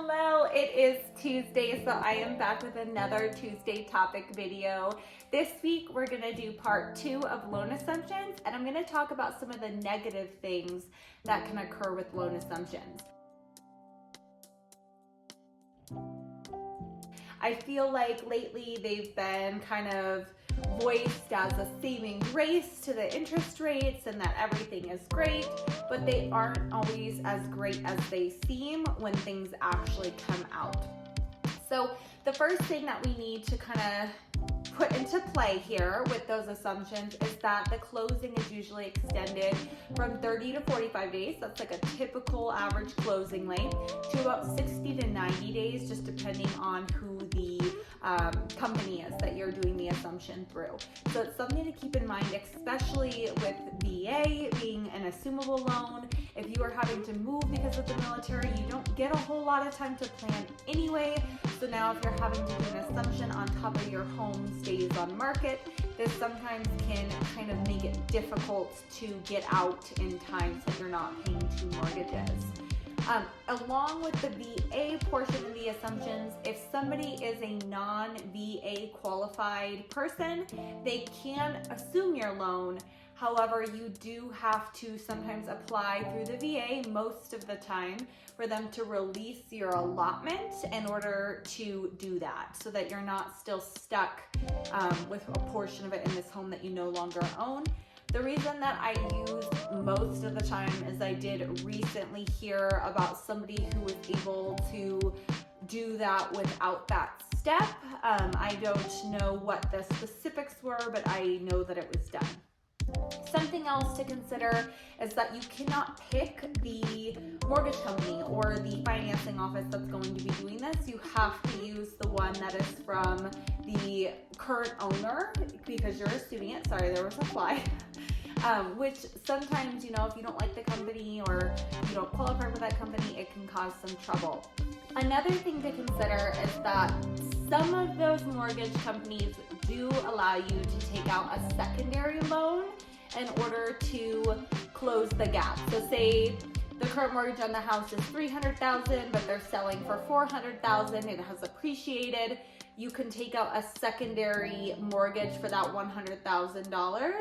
Hello, it is Tuesday, so I am back with another Tuesday topic video. This week we're going to do part 2 of loan assumptions, and I'm going to talk about some of the negative things that can occur with loan assumptions. I feel like lately they've been kind of voiced as a saving grace to the interest rates and that everything is great, but they aren't always as great as they seem when things actually come out. So the first thing that we need to kind of put into play here with those assumptions is that the closing is usually extended from 30 to 45 days. That's like a typical average closing length, to about 60 to 90 days, just depending on who the company is that you're doing the assumption through. So it's something to keep in mind, especially with VA being an assumable loan. If you are having to move because of the military, you don't get a whole lot of time to plan anyway. So now if you're having to do an assumption on top of your home stays on market, this sometimes can kind of make it difficult to get out in time so that you're not paying 2 mortgages. Along with the VA portion of the assumptions, if somebody is a non-VA qualified person, they can assume your loan. However, you do have to sometimes apply through the VA most of the time for them to release your allotment in order to do that, so that you're not still stuck with a portion of it in this home that you no longer own. The reason that I use most of the time is I did recently hear about somebody who was able to do that without that step. I don't know what the specifics were, but I know that it was done. Something else to consider is that you cannot pick the mortgage company or the financing office that's going to be doing this. You have to use the one that is from the current owner because you're assuming it. Sorry, there was a fly. Which sometimes, if you don't like the company or you don't qualify for that company, it can cause some trouble. Another thing to consider is that some of those mortgage companies do allow you to take out a secondary loan in order to close the gap. So say the current mortgage on the house is $300,000, but they're selling for $400,000. It has appreciated. You can take out a secondary mortgage for that $100,000.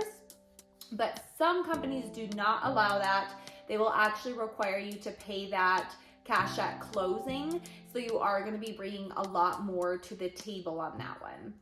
But some companies do not allow that. They will actually require you to pay that cash at closing. So you are going to be bringing a lot more to the table on that one.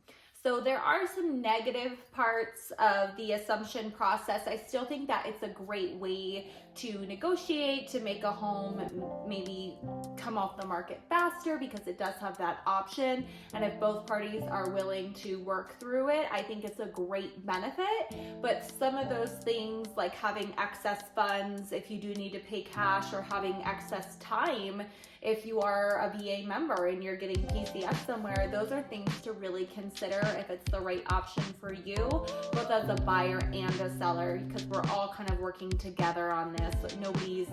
So there are some negative parts of the assumption process. I still think that it's a great way to negotiate, to make a home maybe come off the market faster because it does have that option. And if both parties are willing to work through it, I think it's a great benefit. But some of those things like having excess funds if you do need to pay cash, or having excess time if you are a VA member and you're getting PCS somewhere, those are things to really consider if it's the right option for you, both as a buyer and a seller, because we're all kind of working together on this. Nobody's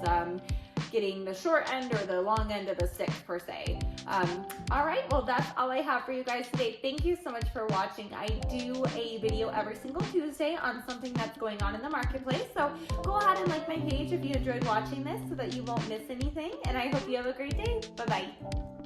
getting the short end or the long end of the stick per se. All right, well, that's all I have for you guys today. Thank you so much for watching. I do a video every single Tuesday on something that's going on in the marketplace. So go ahead and like my page if you enjoyed watching this so that you won't miss anything. And I hope you have a great day. Bye-bye.